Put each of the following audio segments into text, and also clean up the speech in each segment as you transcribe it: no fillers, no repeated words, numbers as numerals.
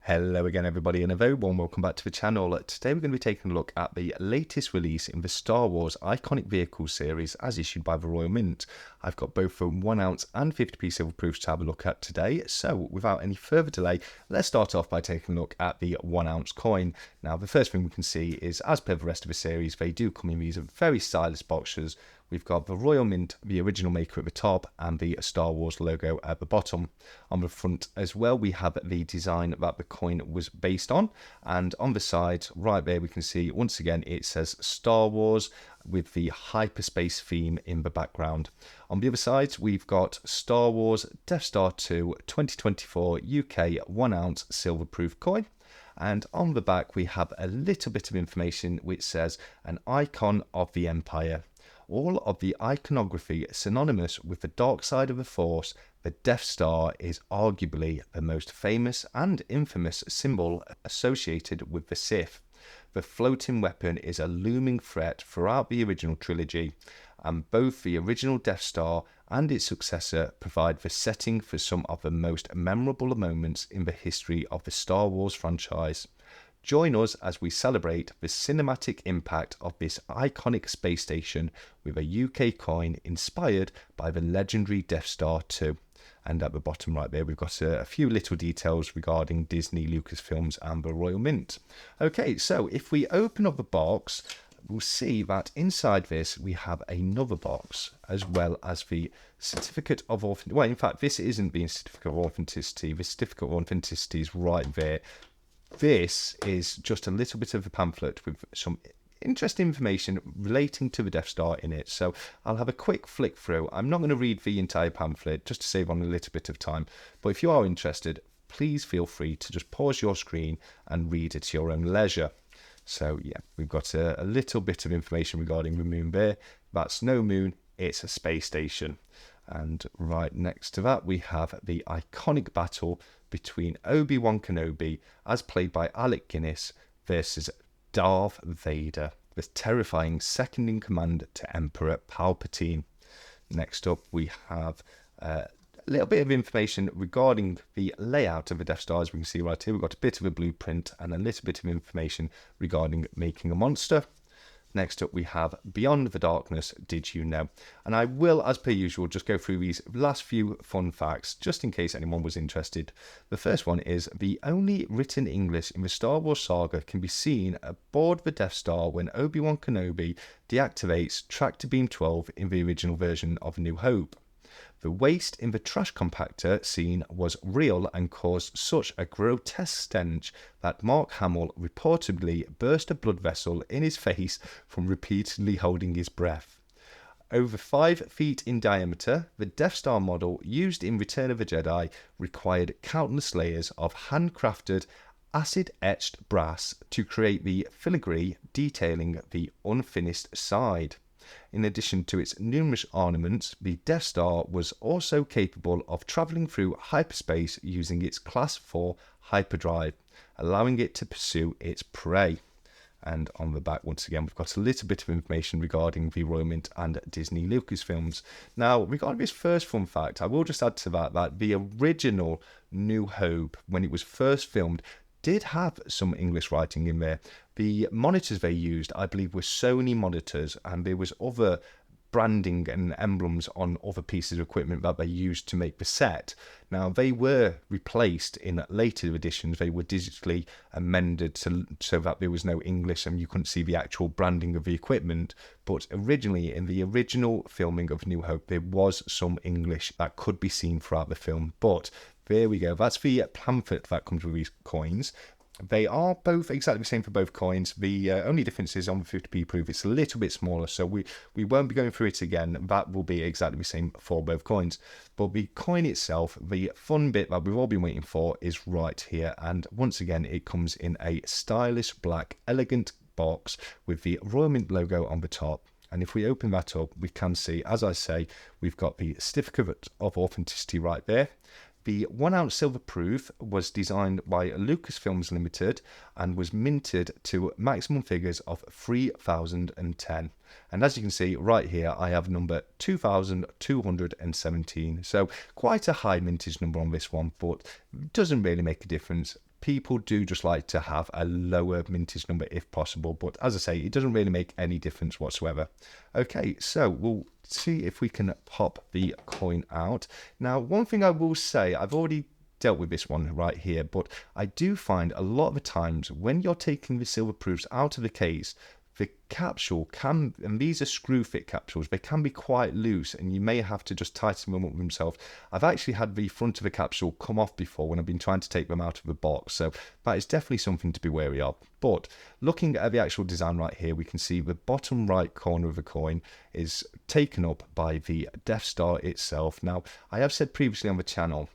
Hello again everybody and a very warm welcome back to the channel. Today we're going to be taking a look at the latest release in the Star Wars Iconic Vehicles series as issued by the Royal Mint. I've got both the 1oz and 50p silver proofs to have a look at today, so without any further delay, let's start off by taking a look at the 1oz coin. Now the first thing we can see is, as per the rest of the series, they do come in these very stylish boxes. We've got the Royal Mint, the original maker at the top, and the Star Wars logo at the bottom. On the front as well, we have the design that the coin was based on. And on the side, right there, we can see, once again, it says Star Wars with the hyperspace theme in the background. On the other side, we've got Star Wars Death Star 2 2024 UK 1oz silver proof coin. And on the back, we have a little bit of information which says an icon of the Empire. All of the iconography synonymous with the dark side of the Force, the Death Star is arguably the most famous and infamous symbol associated with the Sith. The floating weapon is a looming threat throughout the original trilogy, and both the original Death Star and its successor provide the setting for some of the most memorable moments in the history of the Star Wars franchise. Join us as we celebrate the cinematic impact of this iconic space station with a UK coin inspired by the legendary Death Star 2. And at the bottom right there, we've got a few little details regarding Disney, Lucasfilms and the Royal Mint. Okay, so if we open up the box, we'll see that inside this we have another box as well as the certificate of authenticity. Well, in fact, this isn't the certificate of authenticity. The certificate of authenticity is right there. This is just a little bit of a pamphlet with some interesting information relating to the Death Star in it. So I'll have a quick flick through. I'm not going to read the entire pamphlet just to save on a little bit of time. But if you are interested, please feel free to just pause your screen and read at your own leisure. So yeah, we've got a little bit of information regarding the moon there. That's no moon, it's a space station. And right next to that, we have the iconic battle between Obi-Wan Kenobi, as played by Alec Guinness, versus Darth Vader, the terrifying second-in-command to Emperor Palpatine. Next up, we have a little bit of information regarding the layout of the Death Star. As we can see right here, we've got a bit of a blueprint and a little bit of information regarding making a monster. Next up, we have Beyond the Darkness, Did You Know? And I will, as per usual, just go through these last few fun facts, just in case anyone was interested. The first one is the only written English in the Star Wars saga can be seen aboard the Death Star when Obi-Wan Kenobi deactivates Tractor Beam 12 in the original version of New Hope. The waste in the trash compactor scene was real and caused such a grotesque stench that Mark Hamill reportedly burst a blood vessel in his face from repeatedly holding his breath. Over 5 feet in diameter, the Death Star model used in Return of the Jedi required countless layers of handcrafted acid-etched brass to create the filigree detailing the unfinished side. In addition to its numerous ornaments, the Death Star was also capable of travelling through hyperspace using its Class 4 hyperdrive, allowing it to pursue its prey. And on the back, once again, we've got a little bit of information regarding the Royal Mint and Disney Lucasfilms. Now, regarding this first fun fact, I will just add to that the original New Hope, when it was first filmed, did have some English writing in there. The monitors they used, I believe, were Sony monitors, and there was other branding and emblems on other pieces of equipment that they used to make the set. Now, they were replaced in later editions. They were digitally amended so that there was no English and you couldn't see the actual branding of the equipment. But originally, in the original filming of New Hope, there was some English that could be seen throughout the film. But there we go. That's the pamphlet that comes with these coins. They are both exactly the same for both coins. The only difference is on the 50p proof, it's a little bit smaller, so we won't be going through it again. That will be exactly the same for both coins. But the coin itself, the fun bit that we've all been waiting for, is right here. And once again, it comes in a stylish black, elegant box with the Royal Mint logo on the top. And if we open that up, we can see, as I say, we've got the certificate of authenticity right there. The 1oz silver proof was designed by Lucasfilms Limited and was minted to maximum figures of 3010. And as you can see right here, I have number 2217. So quite a high mintage number on this one, but doesn't really make a difference. people do just like to have a lower mintage number if possible, but as I say, it doesn't really make any difference whatsoever. Okay, so we'll see if we can pop the coin out. Now, one thing I will say, I've already dealt with this one right here, but I do find a lot of the times when you're taking the silver proofs out of the case, the capsule can, and these are screw fit capsules, they can be quite loose and you may have to just tighten them up themselves. I've actually had the front of the capsule come off before when I've been trying to take them out of the box, so that is definitely something to be wary of. But looking at the actual design right here, we can see the bottom right corner of the coin is taken up by the Death Star itself. Now, I have said previously on the channel,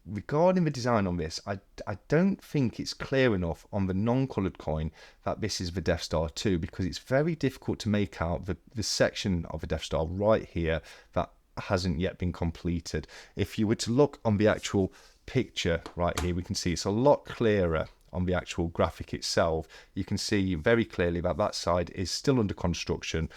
regarding the design on this, I don't think it's clear enough on the non-coloured coin that this is the Death Star 2, because it's very difficult to make out the section of the Death Star right here that hasn't yet been completed. If you were to look on the actual picture right here, we can see it's a lot clearer on the actual graphic itself. You can see very clearly that that side is still under construction,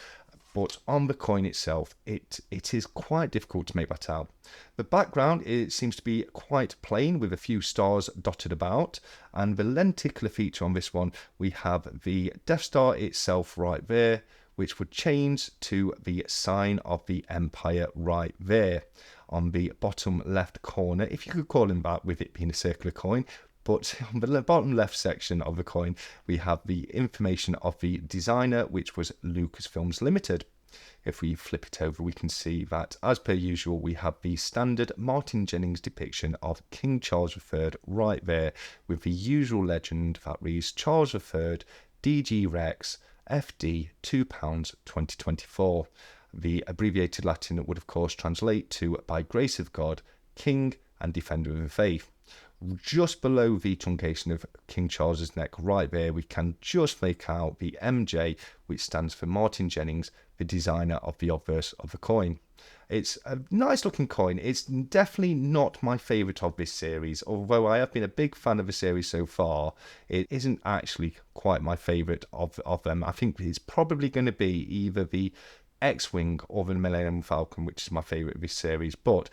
but on the coin itself, it is quite difficult to make that out. The background, it seems to be quite plain with a few stars dotted about, and the lenticular feature on this one, we have the Death Star itself right there, which would change to the sign of the Empire right there on the bottom left corner, if you could call it that, with it being a circular coin. But on the bottom left section of the coin, we have the information of the designer, which was Lucasfilms Limited. If we flip it over, we can see that, as per usual, we have the standard Martin Jennings depiction of King Charles III right there, with the usual legend that reads Charles III, DG Rex, FD £2 2024. The abbreviated Latin would, of course, translate to by grace of God, King and Defender of the Faith. Just below the truncation of King Charles's neck right there, we can just make out the MJ, which stands for Martin Jennings, the designer of the obverse of the coin. It's a nice looking coin. It's definitely not my favourite of this series, although I have been a big fan of the series so far. It isn't actually quite my favourite of them. I think it's probably going to be either the X-Wing or the Millennium Falcon, which is my favourite of this series. But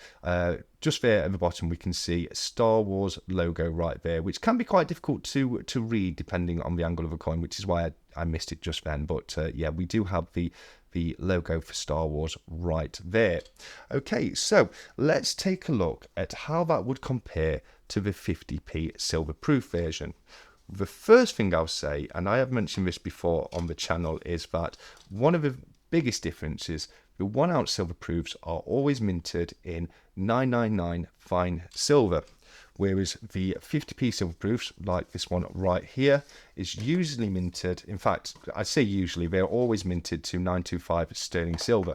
just there at the bottom, we can see a Star Wars logo right there, which can be quite difficult to read depending on the angle of the coin, which is why I missed it just then. But yeah, we do have the logo for Star Wars right there. Okay, so let's take a look at how that would compare to the 50p silver proof version. The first thing I'll say, and I have mentioned this before on the channel, is that one of the biggest differences, the 1 ounce silver proofs are always minted in 999 fine silver, whereas the 50p silver proofs, like this one right here, is usually minted, in fact, I say usually, they're always minted to 925 sterling silver.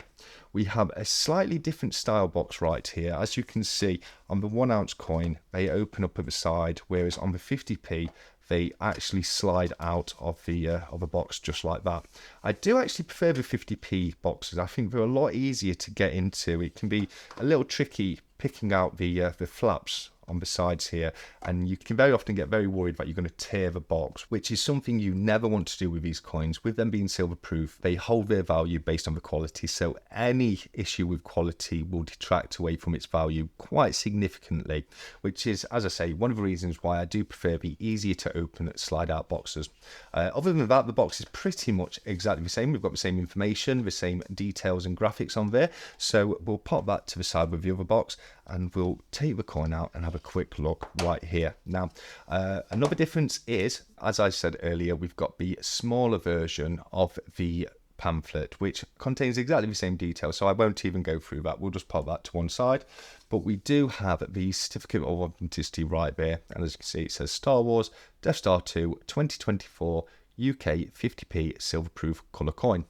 We have a slightly different style box right here. As you can see, on the 1 ounce coin, they open up at the side, whereas on the 50p, they actually slide out of the box just like that. I do actually prefer the 50p boxes. I think they're a lot easier to get into. It can be a little tricky picking out the flaps on the sides here, and you can very often get very worried that you're going to tear the box, which is something you never want to do with these coins. With them being silver proof, they hold their value based on the quality, so any issue with quality will detract away from its value quite significantly, which is, as I say, one of the reasons why I do prefer the easier to open slide out boxes. Other than that, the box is pretty much exactly the same. We've got the same information, the same details and graphics on there, so we'll pop that to the side with the other box and we'll take the coin out and have a quick look right here. Now, another difference is, as I said earlier, we've got the smaller version of the pamphlet, which contains exactly the same details, so I won't even go through that. We'll just pop that to one side. But we do have the certificate of authenticity right there, and as you can see, it says Star Wars Death Star 2 2024 UK 50p silver proof colour coin.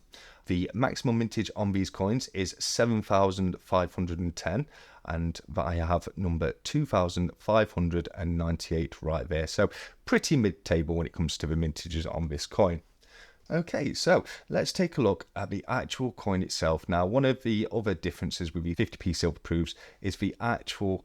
The maximum mintage on these coins is 7,510, and I have number 2,598 right there. So pretty mid-table when it comes to the mintages on this coin. Okay, so let's take a look at the actual coin itself. Now, one of the other differences with the 50p silver proofs is the actual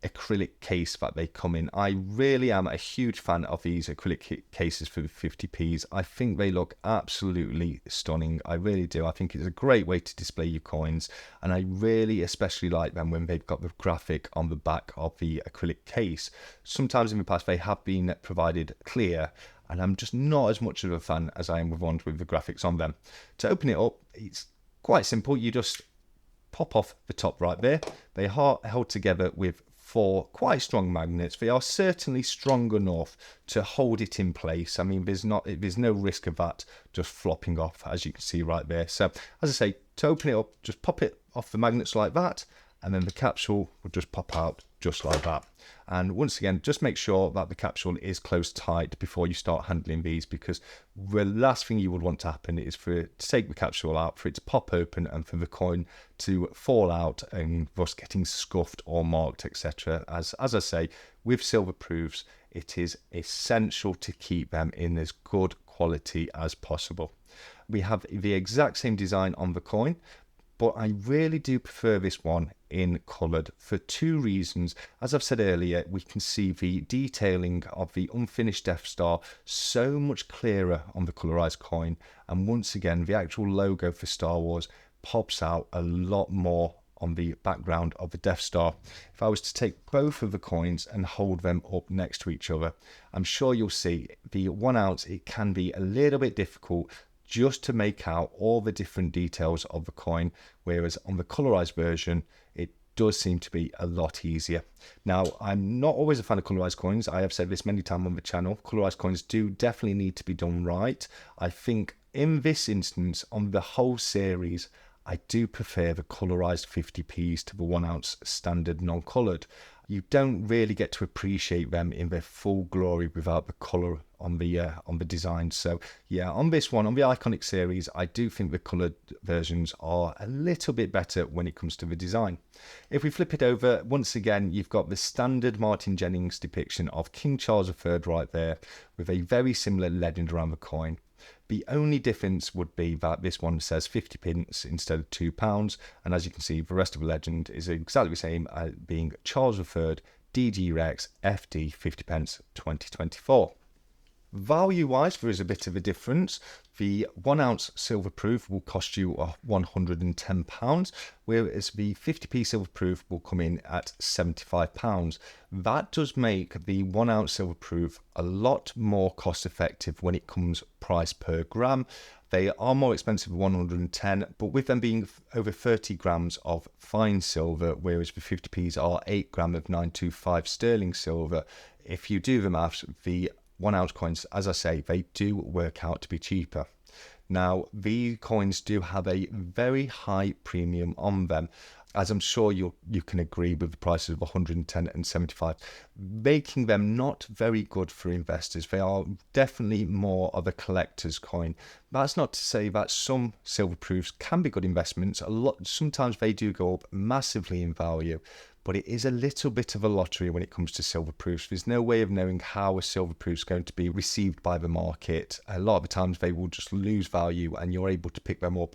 acrylic case that they come in. I really am a huge fan of these acrylic cases for the 50p's. I think they look absolutely stunning. I really do. I think it's a great way to display your coins, and I really especially like them when they've got the graphic on the back of the acrylic case. Sometimes in the past they have been provided clear, and I'm just not as much of a fan as I am with ones with the graphics on them. To open it up, it's quite simple. You just pop off the top right there. They are held together with 4 quite strong magnets. They are certainly strong enough to hold it in place. I mean, there's no risk of that just flopping off, as you can see right there. So as I say, to open it up, just pop it off the magnets like that, and then the capsule will just pop out just like that. And once again, just make sure that the capsule is closed tight before you start handling these, because the last thing you would want to happen is for it to take the capsule out, for it to pop open, and for the coin to fall out and thus getting scuffed or marked, etc. As I say, with silver proofs, it is essential to keep them in as good quality as possible. We have the exact same design on the coin, but I really do prefer this one in coloured for 2 reasons. As I've said earlier, we can see the detailing of the unfinished Death Star so much clearer on the colorized coin, and once again the actual logo for Star Wars pops out a lot more on the background of the Death Star. If I was to take both of the coins and hold them up next to each other, I'm sure you'll see the 1 ounce, it can be a little bit difficult just to make out all the different details of the coin, whereas on the colorized version it does seem to be a lot easier. Now, I'm not always a fan of colorized coins. I have said this many times on the channel. Colorized coins do definitely need to be done right. I think in this instance, on the whole series, I do prefer the colorized 50p's to the 1 ounce standard non-colored. You don't really get to appreciate them in their full glory without the color on the design. So yeah, on this one, on the Iconic series, I do think the colored versions are a little bit better when it comes to the design. If we flip it over, once again, you've got the standard Martin Jennings depiction of King Charles III right there, with a very similar legend around the coin. The only difference would be that this one says 50p instead of £2, and as you can see, the rest of the legend is exactly the same, being Charles III, DG Rex, FD 50p 2024. Value-wise, there is a bit of a difference. The 1 ounce silver proof will cost you £110, whereas the 50p silver proof will come in at £75. That does make the 1 ounce silver proof a lot more cost effective when it comes price per gram. They are more expensive at 110, but with them being over 30 grams of fine silver, whereas the 50p's are 8 grams of 925 sterling silver, if you do the maths, the 1 ounce coins, as I say, they do work out to be cheaper. Now, these coins do have a very high premium on them, as I'm sure you can agree with the prices of 110 and 75, making them not very good for investors. They are definitely more of a collector's coin. That's not to say that some silver proofs can be good investments. Sometimes they do go up massively in value, but it is a little bit of a lottery when it comes to silver proofs. There's no way of knowing how a silver proof is going to be received by the market. A lot of the times they will just lose value, and you're able to pick them up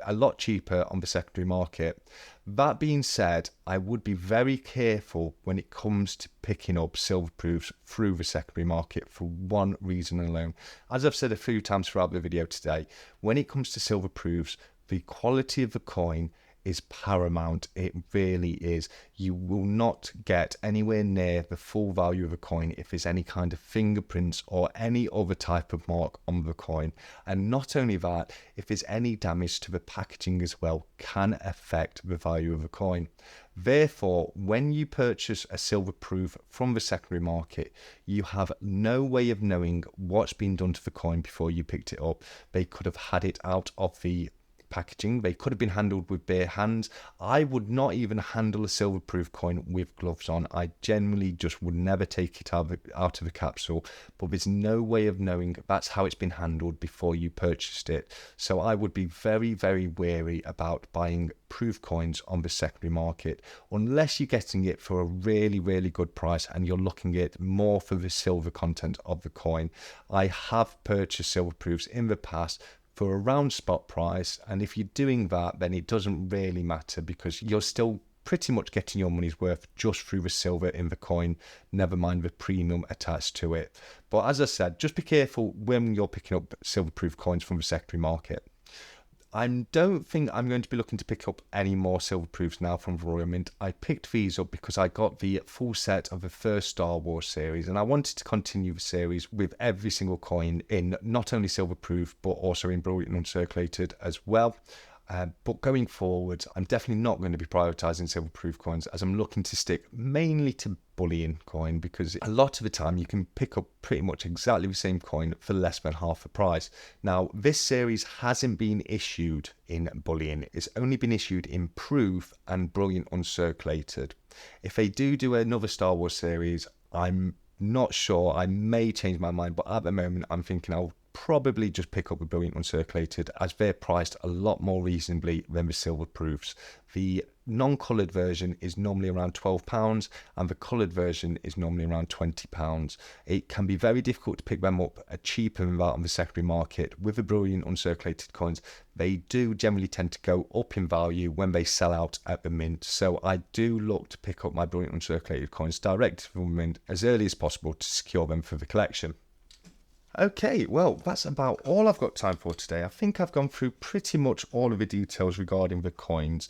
a lot cheaper on the secondary market. That being said, I would be very careful when it comes to picking up silver proofs through the secondary market for one reason alone. As I've said a few times throughout the video today, when it comes to silver proofs, the quality of the coin is paramount. It really is. You will not get anywhere near the full value of a coin if there's any kind of fingerprints or any other type of mark on the coin. And not only that, if there's any damage to the packaging as well, can affect the value of a coin. Therefore, when you purchase a silver proof from the secondary market, you have no way of knowing what's been done to the coin before you picked it up. They could have had it out of the packaging. They could have been handled with bare hands. I would not even handle a silver proof coin with gloves on. I generally just would never take it out of the capsule, but there's no way of knowing that's how it's been handled before you purchased it. So I would be very, very wary about buying proof coins on the secondary market unless you're getting it for a really, really good price and you're looking at more for the silver content of the coin. I have purchased silver proofs in the past for around spot price, and if you're doing that, then it doesn't really matter because you're still pretty much getting your money's worth just through the silver in the coin, never mind the premium attached to it. But as I said, just be careful when you're picking up silver-proof coins from the secondary market. I don't think I'm going to be looking to pick up any more silver proofs now from the Royal Mint. I picked these up because I got the full set of the first Star Wars series, and I wanted to continue the series with every single coin in not only silver proof but also in brilliant uncirculated as well. But going forward, I'm definitely not going to be prioritising silver proof coins, as I'm looking to stick mainly to bullion coin, because a lot of the time you can pick up pretty much exactly the same coin for less than half the price. Now, this series hasn't been issued in bullion. It's only been issued in proof and brilliant uncirculated. If they do another Star Wars series, I'm not sure. I may change my mind, but at the moment I'm thinking I'll probably just pick up the brilliant uncirculated, as they're priced a lot more reasonably than the silver proofs. The non-coloured version is normally around £12 and the coloured version is normally around £20. It can be very difficult to pick them up cheaper than that on the secondary market. With the brilliant uncirculated coins, they do generally tend to go up in value when they sell out at the mint. So I do look to pick up my brilliant uncirculated coins direct from the mint as early as possible to secure them for the collection. Okay, well, that's about all I've got time for today. I think I've gone through pretty much all of the details regarding the coins.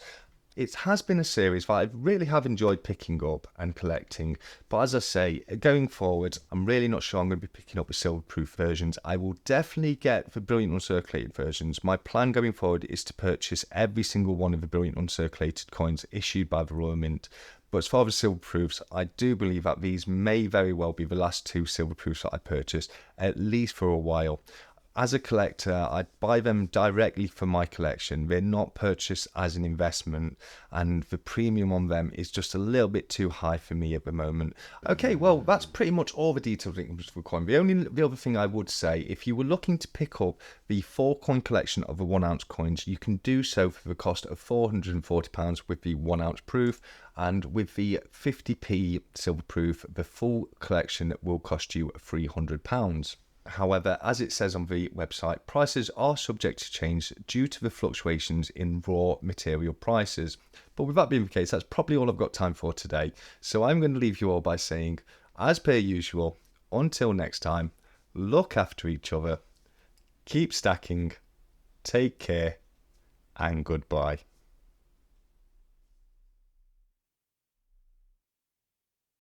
It has been a series that I really have enjoyed picking up and collecting, but as I say, going forward, I'm really not sure I'm going to be picking up the silver-proof versions. I will definitely get the brilliant uncirculated versions. My plan going forward is to purchase every single one of the brilliant uncirculated coins issued by the Royal Mint. But as far as silver proofs, I do believe that these may very well be the last two silver proofs that I purchased, at least for a while. As a collector, I buy them directly for my collection. They're not purchased as an investment, and the premium on them is just a little bit too high for me at the moment. Okay, well, that's pretty much all the details of the coin. The other thing I would say, if you were looking to pick up the 4-coin collection of the 1 ounce coins, you can do so for the cost of £440 with the 1 ounce proof, and with the 50p silver proof, the full collection will cost you £300. However, as it says on the website, prices are subject to change due to the fluctuations in raw material prices. But with that being the case, that's probably all I've got time for today. So I'm going to leave you all by saying, as per usual, until next time, look after each other, keep stacking, take care, and goodbye.